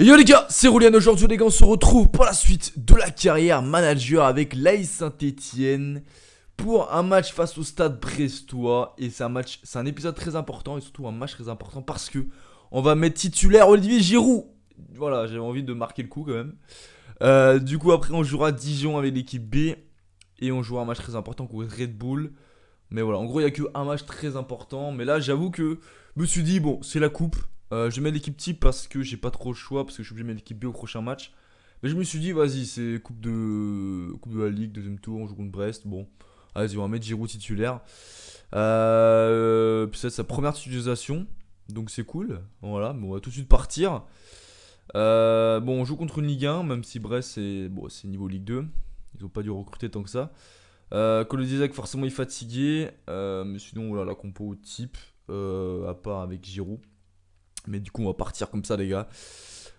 Et yo les gars, c'est Roulian. Aujourd'hui les gars, on se retrouve pour la suite de la carrière manager avec l'AS Saint-Etienne pour un match face au Stade Brestois. Et c'est un épisode très important et surtout un match très important parce que on va mettre titulaire Olivier Giroud. Voilà, j'avais envie de marquer le coup quand même. Du coup après on jouera Dijon avec l'équipe B et on jouera un match très important contre Red Bull. Mais voilà, en gros il n'y a qu'un match très important. Mais là j'avoue que je me suis dit bon, c'est la coupe. Je mets l'équipe type parce que j'ai pas trop le choix, parce que je suis obligé de mettre l'équipe B au prochain match. Mais je me suis dit, vas-y, c'est coupe de la Ligue, deuxième tour, on joue contre Brest. Bon, vas-y, on va mettre Giroud titulaire. Puis c'est sa première titularisation, donc c'est cool. Voilà, bon, on va tout de suite partir. Bon, on joue contre une Ligue 1, même si Brest, c'est niveau Ligue 2. Ils ont pas dû recruter tant que ça. Kolodizek, forcément, il est fatigué. Mais sinon, voilà, la compo type, à part avec Giroud. Mais du coup on va partir comme ça les gars.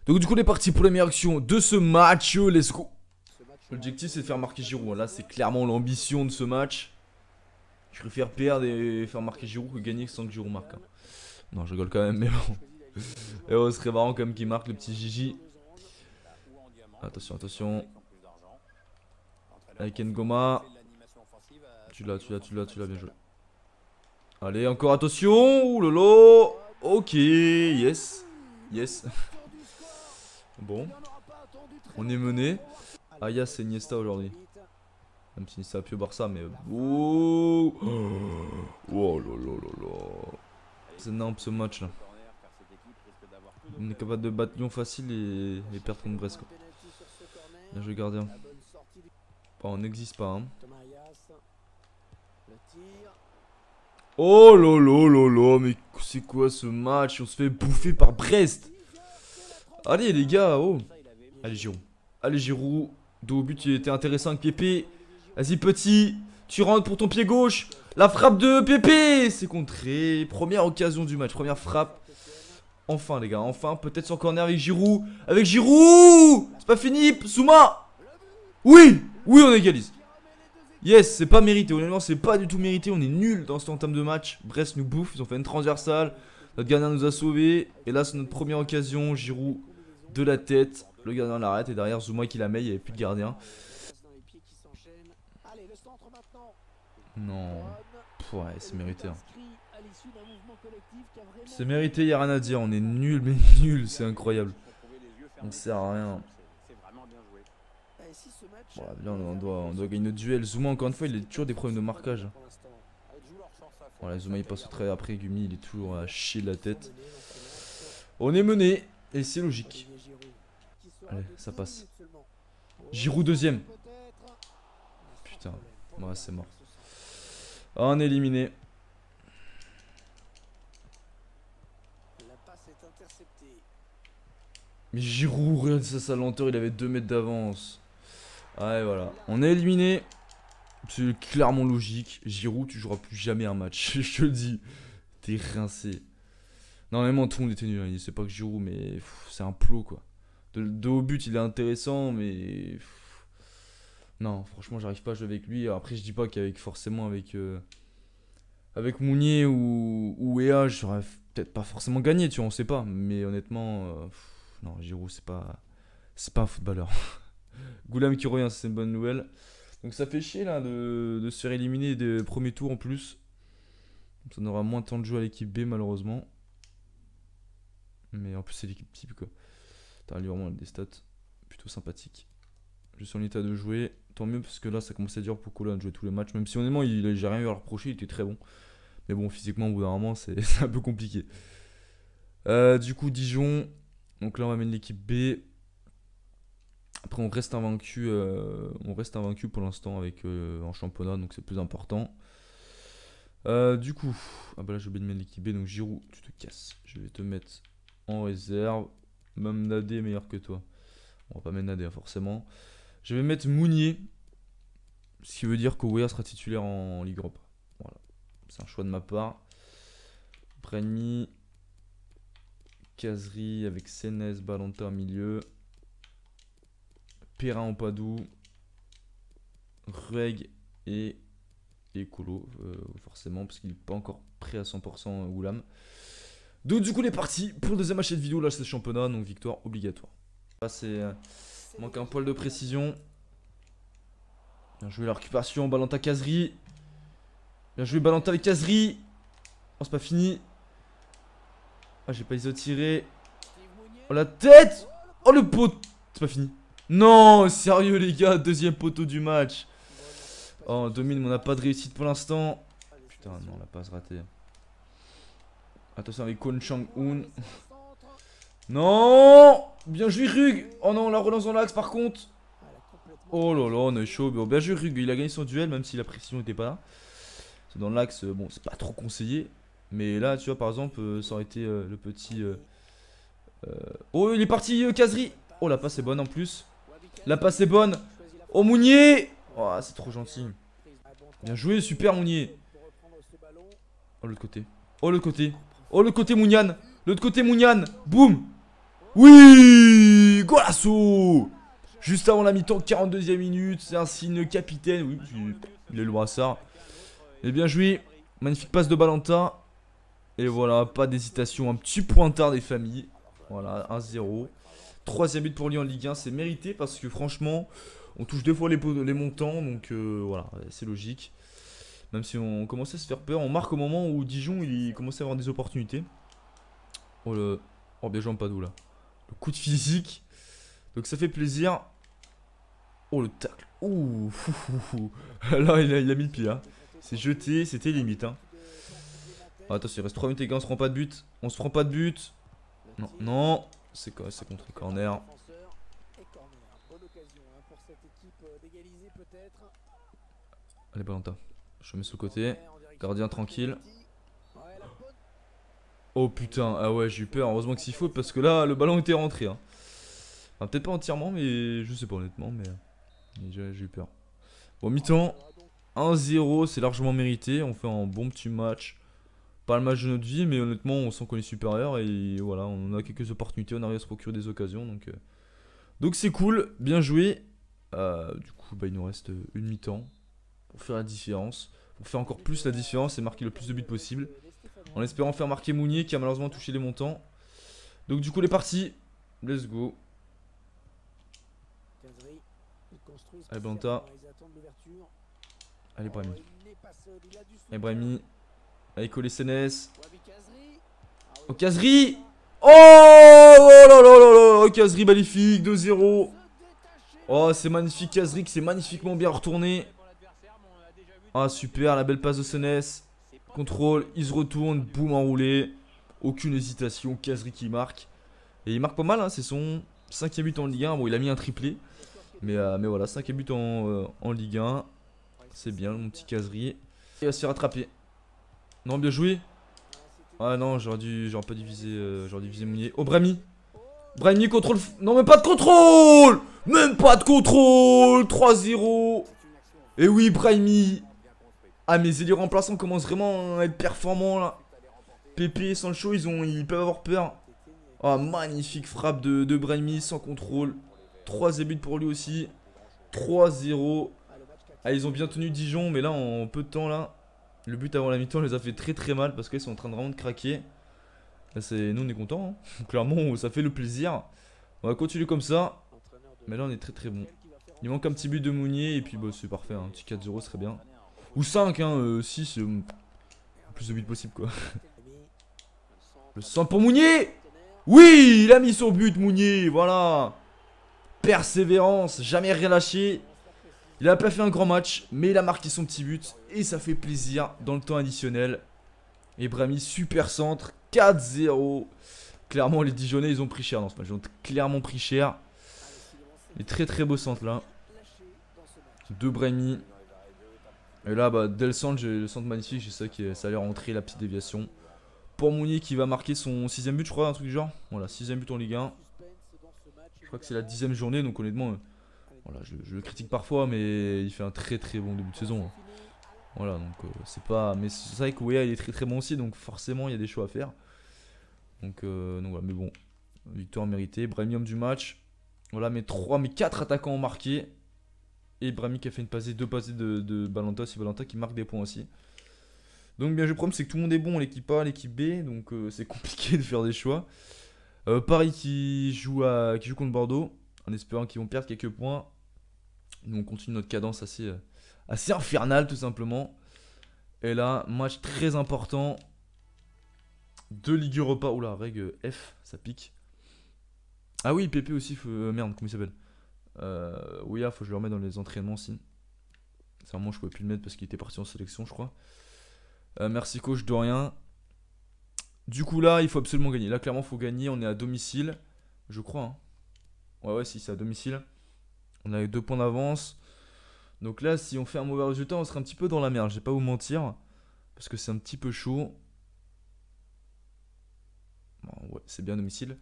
Donc du coup on est parti pour la meilleure action de ce match. Let's go. L'objectif c'est de faire marquer Giroud. Là c'est clairement l'ambition de ce match. Je préfère perdre et faire marquer Giroud que gagner sans que Giroud marque. Non je rigole quand même mais bon. Et oh, ce serait marrant quand même qu'il marque le petit Gigi. Attention attention. Avec Ngoma. Tu l'as bien joué. Allez encore attention. Ouh lolo. Ok yes. Yes. Bon, on est mené. Aya c'est Iniesta aujourd'hui. Même si c'est un pieu Barça, mais. Oh, oh là là là là. C'est énorme ce match là. On est capable de battre Lyon facile et perdre contre Brest quoi. Bien joué gardien. Bon, on n'existe pas hein. Oh là là là là, mais c'est quoi ce match? On se fait bouffer par Brest. Allez les gars, oh. Allez Giroud. Allez Giroud. Dos au but il était intéressant avec Pépé. Vas-y petit. Tu rentres pour ton pied gauche. La frappe de Pépé. C'est contré. Première occasion du match. Première frappe. Enfin les gars. Enfin. Peut-être son corner avec Giroud. Avec Giroud. C'est pas fini. Souma. Oui. Oui on égalise. Yes. C'est pas mérité. Honnêtement c'est pas du tout mérité. On est nul dans cet entame de match. Brest nous bouffe. Ils ont fait une transversale. Notre gardien nous a sauvés. Et là c'est notre première occasion. Giroud de la tête. Le gardien l'arrête et derrière Zouma qui la met, il n'y avait plus de gardien. Non. Pff, ouais, c'est mérité. Hein. C'est mérité, il n'y a rien à dire. On est nul, mais nul, c'est incroyable. On ne sert à rien. Bon, là, on doit gagner notre duel. Zouma, encore une fois, il a toujours des problèmes de marquage. Voilà, Zouma il passe au travers après. Gumi, il est toujours à chier de la tête. On est mené et c'est logique. Allez, ça passe. Giroud deuxième. Putain, ouais, c'est mort. Oh, on est éliminé. Mais Giroud, regarde ça, sa lenteur, il avait 2 mètres d'avance. Ouais, voilà. On est éliminé. C'est clairement logique. Giroud, tu joueras plus jamais un match. Je te le dis. T'es rincé. Normalement, tout le monde était nul. Hein. C'est pas que Giroud, mais c'est un plot quoi. De haut but, il est intéressant, mais. Non, franchement, j'arrive pas à jouer avec lui. Après, je dis pas qu'avec forcément avec Mounier ou Ea, j'aurais peut-être pas forcément gagné, tu vois, on sait pas. Mais honnêtement, non, Giroud, c'est pas un footballeur. Goulam qui revient, c'est une bonne nouvelle. Donc ça fait chier là de se faire éliminer des premiers tours en plus. Ça on aura moins de temps de jouer à l'équipe B malheureusement. Mais en plus c'est l'équipe type quoi. T'as lui vraiment des stats plutôt sympathiques. Je suis en état de jouer. Tant mieux parce que là ça commence à dire pour Cola de jouer tous les matchs. Même si honnêtement j'ai rien eu à le reprocher, il était très bon. Mais bon physiquement au bout d'un moment c'est un peu compliqué. Du coup Dijon. Donc là on va mettre l'équipe B. Après on reste invaincu pour l'instant avec en championnat donc c'est plus important. Du coup, ah bah là j'ai oublié de mettre l'équipe B donc Giroud tu te casses. Je vais te mettre en réserve. Même Nadé est meilleur que toi. On va pas mettre Nadé hein, forcément. Je vais mettre Mounier. Ce qui veut dire qu'Ouéa sera titulaire en Ligue Europa. Voilà. C'est un choix de ma part. Breny. Kazri avec Sénès, Balanta au milieu. Perrin en Padou. Rueg et Kolo, forcément, parce qu'il n'est pas encore prêt à 100% Goulam. Donc du coup, les parties pour le deuxième match de vidéo. Là, c'est le championnat, donc victoire obligatoire. Là, c'est manque un poil de précision. Bien joué la récupération, Balanta Kazri. Bien joué Balanta avec Kazri. Oh, c'est pas fini. Ah, j'ai pas les tiré. Oh, la tête. Oh, le pot. C'est pas fini. Non, sérieux les gars, deuxième poteau du match. Oh, on domine, mais on n'a pas de réussite pour l'instant. Putain, non, la passe ratée. Attention avec Kwon Chang-un. Non. Bien joué Rug. Oh non, la relance dans l'axe par contre. Oh là là, on est chaud. Bon, bien joué Rug, il a gagné son duel même si la précision n'était pas là. C'est dans l'axe, bon, c'est pas trop conseillé. Mais là, tu vois, par exemple, ça aurait été le petit... Oh, il est parti, Kazri. Oh, la passe est bonne en plus. La passe est bonne. Oh, Mounier. Oh, c'est trop gentil. Bien joué, super Mounier. Oh, l'autre côté. Oh, l'autre côté. Oh, l'autre côté, Mounian. L'autre côté, Mounian. Boum. Oui. Golasso. Juste avant la mi-temps, 42e minute. C'est un signe capitaine. Oui, il est le brassard. Et bien joué. Magnifique passe de Balanta. Et voilà, pas d'hésitation. Un petit pointard des familles. Voilà, 1-0. Troisième but pour lui en Ligue 1. C'est mérité parce que franchement, on touche deux fois les montants. Donc voilà, c'est logique. Même si on commençait à se faire peur. On marque au moment où Dijon il commençait à avoir des opportunités. Oh, oh bien joué Ampadu là. Le coup de physique. Donc ça fait plaisir. Oh le tacle. Ouh. Là il a mis le pied. Hein. C'est jeté, c'était limite. Hein. Oh, attention, il reste 3 minutes les gars, on se prend pas de but. On se prend pas de but. Non, non. C'est quoi? C'est contre corner. Allez Balanta. Je mets sur le côté. Gardien tranquille. Oh putain, ah ouais j'ai eu peur. Heureusement que s'il faut parce que là le ballon était rentré. Hein. Enfin peut-être pas entièrement mais je sais pas honnêtement mais j'ai eu peur. Bon mi-temps. 1-0 c'est largement mérité. On fait un bon petit match. Pas le match de notre vie mais honnêtement on sent qu'on est supérieur. Et voilà on a quelques opportunités. On arrive à se procurer des occasions. Donc c'est cool. Bien joué. Du coup bah, il nous reste une mi-temps. Pour faire la différence. Pour faire encore plus la différence et marquer le plus de buts possible. En espérant faire marquer Mounier qui a malheureusement touché les montants. Donc du coup les parties. Let's go. Allez Balanta. Allez Brahimi. Allez Brahimi. Allez Collet Sénès. Oh Kazri. Oh là là là là. Kazri magnifique. 2-0. Oh c'est magnifique Kazri qui s'est magnifiquement bien retourné. Ah super la belle passe de Sénès. Contrôle, il se retourne, boum enroulé. Aucune hésitation, Kazri qui marque. Et il marque pas mal, hein, c'est son 5ème but en Ligue 1. Bon, il a mis un triplé. Mais voilà, 5ème but en Ligue 1. C'est bien, mon petit Kazri. Il va se faire rattraper. Non, bien joué. Ah non, j'aurais pas dû viser, j'aurais dû viser Mounier. Oh, Brahimi. Brahimi, contrôle. Non, même pas de contrôle. Même pas de contrôle. 3-0. Et oui, Brahimi. Ah mais les remplaçants commencent vraiment à être performants là. Pépé et Sancho ils peuvent avoir peur. Ah magnifique frappe de Brahimi sans contrôle. 3e but pour lui aussi. 3-0. Ah ils ont bien tenu Dijon mais là en peu de temps là. Le but avant la mi-temps les a fait très très mal parce qu'ils sont en train de vraiment de craquer. Là, nous on est contents hein. Clairement ça fait le plaisir. On va continuer comme ça. Mais là on est très très bon. Il manque un petit but de Mounier et puis bah, c'est parfait. Un petit 4-0 serait bien. Ou 5, hein, 6, le plus de buts possible quoi. Le 100 pour Mounier. Oui, il a mis son but Mounier, voilà. Persévérance, jamais rien lâché. Il a pas fait un grand match, mais il a marqué son petit but. Et ça fait plaisir dans le temps additionnel. Et Brahimi, super centre, 4-0. Clairement les Dijonnais ils ont pris cher dans ce match, ils ont clairement pris cher. Et très très beau centre là. De Brahimi. Et là, bah, dès le centre magnifique, j'ai ça allait rentrer la petite déviation. Pour Mounier qui va marquer son 6ème but, je crois, un truc du genre. Voilà, 6ème but en Ligue 1. Je crois que c'est la 10ème journée, donc honnêtement, voilà, je le critique parfois, mais il fait un très très bon début de saison. Hein. Voilà, donc c'est pas. Mais c'est vrai que Wea il est très très bon aussi, donc forcément il y a des choix à faire. Donc voilà, mais bon, victoire méritée. Brahimi homme du match. Voilà, mes 4 attaquants ont marqué. Et Brahimi qui a fait une passée, 2 passées de Balanta, c'est Balanta qui marque des points aussi. Donc bien, le problème c'est que tout le monde est bon, l'équipe A, l'équipe B, donc c'est compliqué de faire des choix. Paris qui joue contre Bordeaux, en espérant qu'ils vont perdre quelques points. Nous on continue notre cadence assez infernale tout simplement. Et là, match très important de Ligue Europa. Oula, règle F, ça pique. Ah oui, Pépé aussi, merde, comment il s'appelle oui, faut que je le remette dans les entraînements aussi. C'est un moment je pouvais plus le mettre parce qu'il était parti en sélection, je crois. Merci coach, de rien. Du coup là, il faut absolument gagner. Là, clairement, il faut gagner. On est à domicile, je crois. Hein. Ouais, si, c'est à domicile. On a 2 points d'avance. Donc là, si on fait un mauvais résultat, on serait un petit peu dans la merde. Je vais pas vous mentir. Parce que c'est un petit peu chaud. Bon, ouais, c'est bien à domicile.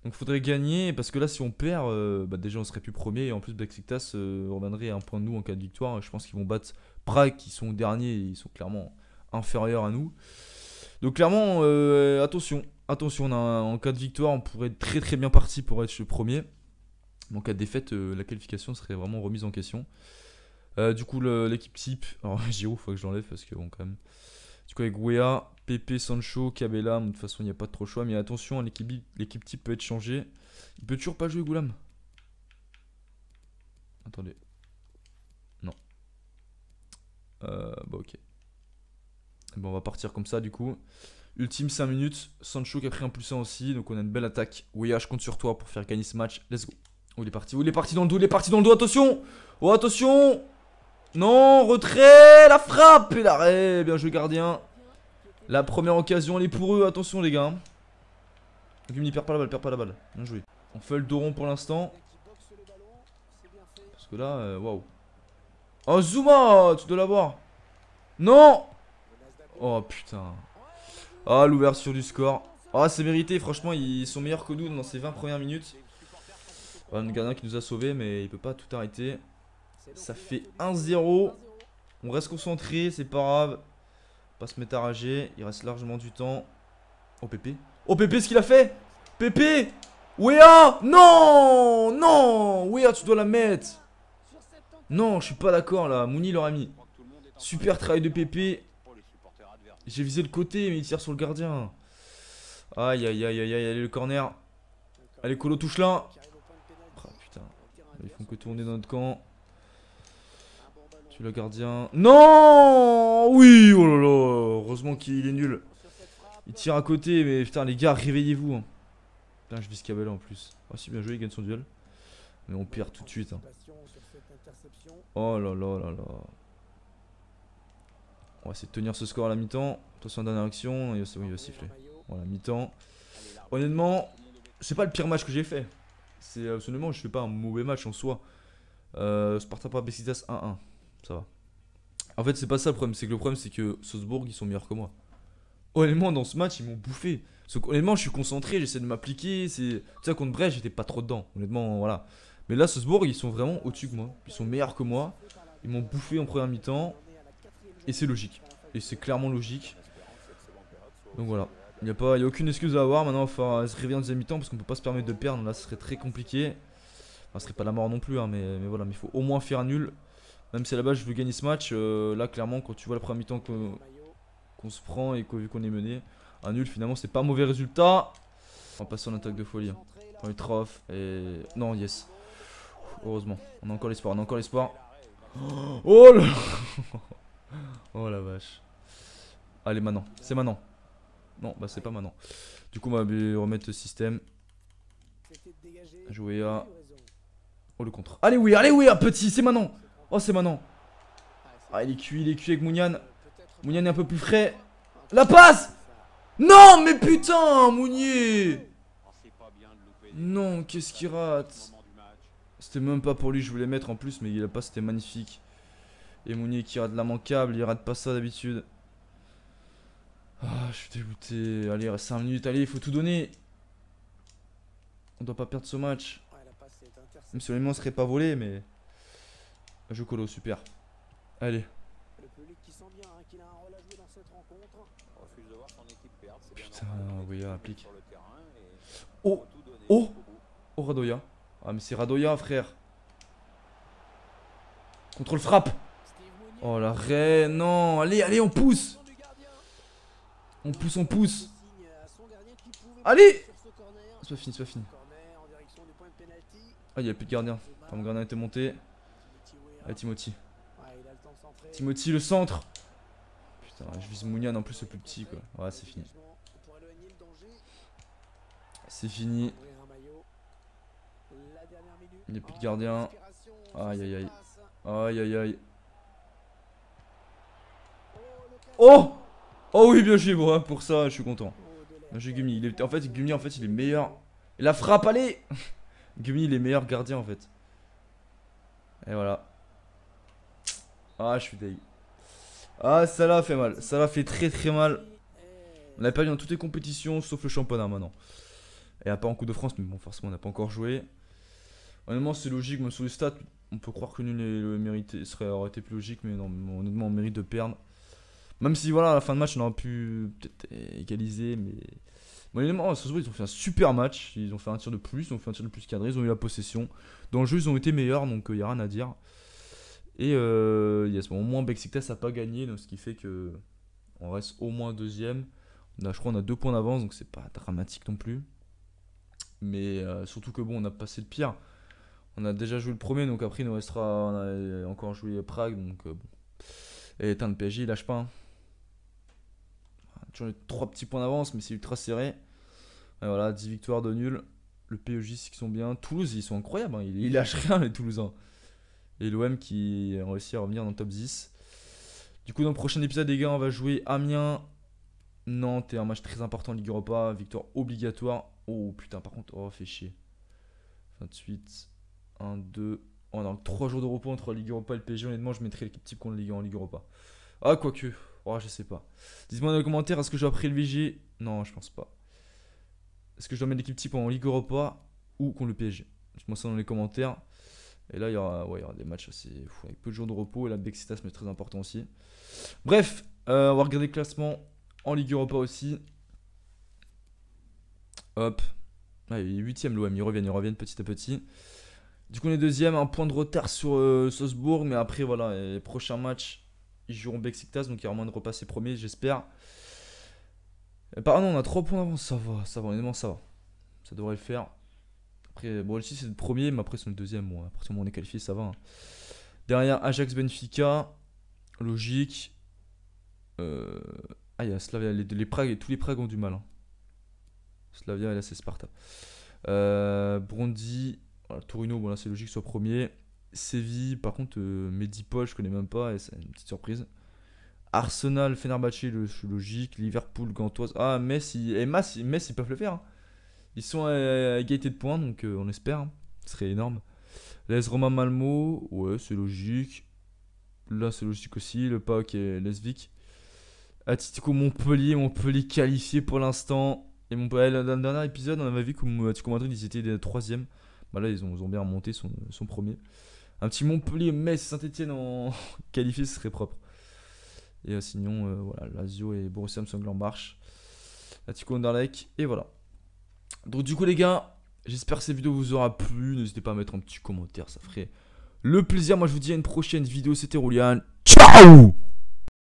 Donc il faudrait gagner. Parce que là, si on perd, déjà on serait plus premier. Et en plus, Besiktas reviendrait à un point de nous en cas de victoire. Je pense qu'ils vont battre Prague, qui sont derniers. Et ils sont clairement inférieurs à nous. Donc clairement, attention, en cas de victoire, on pourrait être très très bien parti pour être le premier. Mais en cas de défaite, la qualification serait vraiment remise en question. Du coup, l'équipe type, alors Giroud, faut que je l'enlève parce que bon, quand même. Du coup, avec Weah, Pepe, Sancho, Cabella, de toute façon, il n'y a pas trop de choix. Mais attention, l'équipe type peut être changée. Il peut toujours pas jouer Goulam. Attendez. Non. Ok. Bon, on va partir comme ça du coup. Ultime 5 minutes. Sancho qui a pris un +1 aussi. Donc on a une belle attaque. Weah, je compte sur toi pour faire gagner ce match. Let's go. Oh, il est parti. Oh, il est parti dans le dos. Il est parti dans le dos. Attention. Oh, attention. Non, retrait. La frappe et l'arrêt. Bien joué, gardien. La première occasion, elle est pour eux. Attention, les gars. Il perd pas la balle. Perd pas la balle. Bien joué. On fait le dos rond pour l'instant. Parce que là, waouh. Oh, Zuma. Tu dois l'avoir. Non. Oh, putain. Ah, l'ouverture du score. Ah, c'est mérité, franchement, ils sont meilleurs que nous dans ces 20 premières minutes. Un gardien qui nous a sauvés, mais il peut pas tout arrêter. Ça fait 1-0. On reste concentré, c'est pas grave. Pas se mettre à rager, il reste largement du temps. Oh, Pépé. Oh, Pépé, ce qu'il a fait. Pépé. Weah. Non. Non. Weah, tu dois la mettre. Non, je suis pas d'accord là. Mouni l'aurait mis. Super travail de Pépé. J'ai visé le côté, mais il tire sur le gardien. Aïe, aïe, aïe, aïe, aïe, allez, le corner. Allez, Colo, touche là. Oh, putain. Ils font que tourner dans notre camp. Tu le gardien. Non. Oui, oh là là. Heureusement qu'il est nul. Il tire à côté, mais putain, les gars, réveillez-vous. Hein. Putain, je vise Cabella en plus. Ah, si, bien joué, il gagne son duel. Mais on perd tout de suite. Hein. Oh là là là là. On va essayer de tenir ce score à la mi-temps. Attention à la dernière action. Il va siffler. Voilà, mi-temps. Honnêtement, c'est pas le pire match que j'ai fait. C'est absolument, je fais pas un mauvais match en soi. Sparta par Besiktas 1-1. Ça va. En fait, c'est pas ça le problème. C'est que le problème, c'est que Salzbourg, ils sont meilleurs que moi. Honnêtement, dans ce match, ils m'ont bouffé. Honnêtement, je suis concentré, j'essaie de m'appliquer. Tu sais, contre Brest, j'étais pas trop dedans. Honnêtement, voilà. Mais là, Salzbourg, ils sont vraiment au-dessus que moi. Ils sont meilleurs que moi. Ils m'ont bouffé en première mi-temps. Et c'est logique. Et c'est clairement logique. Donc voilà. Il n'y a aucune excuse à avoir. Maintenant, il va falloir se réveiller en deuxième mi-temps parce qu'on peut pas se permettre de perdre. Là, ce serait très compliqué. Enfin, ce serait pas la mort non plus. Hein, mais voilà. Mais il faut au moins faire nul. Même si à la base, je veux gagner ce match. Là, clairement, quand tu vois la première mi-temps qu'on se prend et vu qu'on est mené, un nul, finalement, c'est pas un mauvais résultat. On va passer en attaque de folie. Hein. On est trop off. Et. Non, yes. Heureusement. On a encore l'espoir. On a encore l'espoir. Oh là. Oh la vache. Allez, maintenant. C'est maintenant. Non, bah c'est pas maintenant. Du coup, on va remettre le système. Jouer à. Oh, le contre. Allez, oui, petit, c'est maintenant. Oh, c'est maintenant. Ah, il est cuit avec Mounian. Mounian est un peu plus frais. La passe. Non, mais putain, Mounier. Non, qu'est-ce qu'il rate. C'était même pas pour lui, je voulais mettre en plus, mais la passe, c'était magnifique. Et Mounier qui rate l'immanquable, il rate pas ça d'habitude. Ah, je suis dégoûté. Allez, il reste 5 minutes. Allez, il faut tout donner. On doit pas perdre ce match. Même si l'élément serait pas volé, mais. Je colo, super. Allez. Putain, oui, applique. Oh, oh, oh, Radoya. Ah, mais c'est Radoya, frère. Contrôle frappe. Oh, l'arrêt. Non, allez, on pousse. On pousse, on pousse. Allez. C'est pas fini, c'est pas fini. Ah, il n'y a plus de gardien. Enfin, mon gardien était monté. Allez, Timothy. Timothy, le centre. Putain, je vise Mounian en plus, le plus petit quoi. Ouais, c'est fini. C'est fini. Il n'y a plus de gardien. Aïe aïe aïe. Aïe aïe aïe. Oh! Oh oui, bien joué, bon, pour ça, je suis content. Bien joué, Gumi. En fait, Gumi, en fait, il est meilleur. Et la frappe, allez! Gumi, il est meilleur gardien, en fait. Et voilà. Ah, je suis deg. Ah, ça l'a fait mal. Ça l'a fait très très mal. On a perdu dans toutes les compétitions, sauf le championnat maintenant. Et à part en Coupe de France, mais bon, forcément, on n'a pas encore joué. Honnêtement, c'est logique, même sur les stats, on peut croire que nul aurait été plus logique, mais non, honnêtement, on mérite de perdre. Même si, voilà, à la fin de match, on aurait pu peut-être égaliser, mais. Bon, honnêtement, Strasbourg, ils ont fait un super match. Ils ont fait un tir de plus, ils ont fait un tir de plus cadré, ils ont eu la possession. Dans le jeu, ils ont été meilleurs, donc il n'y a rien à dire. Et yes, bon, au moins, Besiktas n'a pas gagné, donc ce qui fait que on reste au moins deuxième. Je crois qu'on a 2 points d'avance, donc c'est pas dramatique non plus. Mais surtout que bon, on a passé le pire. On a déjà joué le premier, donc après il nous restera. On a encore joué Prague, donc bon. Et le PSG il lâche pas. Hein. Toujours 3 petits points d'avance, mais c'est ultra serré. Et voilà, 10 victoires de nul. Le PSG c'est qu'ils sont bien. Toulouse ils sont incroyables, hein. Ils lâchent rien les Toulousains. Et l'OM qui a réussi à revenir dans le top 10. Du coup, dans le prochain épisode, les gars, on va jouer Amiens, Nantes, et un match très important en Ligue Europa. Victoire obligatoire. Oh putain, par contre, oh, fait chier. 28, 1, 2. Oh, on a 3 jours de repos entre la Ligue Europa et le PSG. Honnêtement, je mettrais l'équipe type contre en Ligue Europa. Ah, quoique. Oh, je sais pas. Dites-moi dans les commentaires, est-ce que je dois privilégier. Non, je pense pas. Est-ce que je dois mettre l'équipe type en Ligue Europa ou contre le PSG? Dites-moi ça dans les commentaires. Et là, il y aura des matchs assez fous avec peu de jours de repos. Et la Besiktas, mais très important aussi. Bref, on va regarder le classement en Ligue Europa aussi. Hop. Ah, il est 8ème l'OM, ils reviennent petit à petit. Du coup, on est deuxième, un point de retard sur Salzbourg. Mais après, voilà, les prochains matchs, ils joueront Besiktas. Donc il y aura moins de repasser premier, j'espère. Pardon, on a 3 points d'avance. Ça va, honnêtement, ça va. Ça devrait le faire. Après, bon, ici c'est le premier, mais après c'est le deuxième. Bon, à partir du moment où on est qualifié, ça va. Hein. Derrière, Ajax Benfica. Logique. Ah, il y a Slavia. Les Prague, tous les Prague ont du mal. Hein. Slavia et là c'est Sparta. Brondi. Voilà, Torino, bon là c'est logique, soit premier. Séville, par contre, Medipol, je connais même pas, et c'est une petite surprise. Arsenal, Fenerbahçe, logique. Liverpool, Gantoise. Ah, Metz, Metz, ils peuvent le faire. Hein. Ils sont à égalité de points, donc on espère. Hein. Ce serait énorme. l'AS Roma Malmo, ouais, c'est logique. Là, c'est logique aussi. Le PAOK et l'Esvic. Atletico Montpellier qualifié pour l'instant. Et dans le dernier épisode, on avait vu que Atletico Madrid, ils étaient 3ème. Bah là, ils ont bien remonté, son premier. Un petit Montpellier, Metz, Saint-Etienne en qualifié, ce serait propre. Et sinon, voilà, Lazio et Borussia Mönchengladbach. Atletico Anderlecht, et voilà. Donc du coup les gars, j'espère que cette vidéo vous aura plu. N'hésitez pas à mettre un petit commentaire, ça ferait le plaisir. Moi je vous dis à une prochaine vidéo, c'était Roulian. Ciao.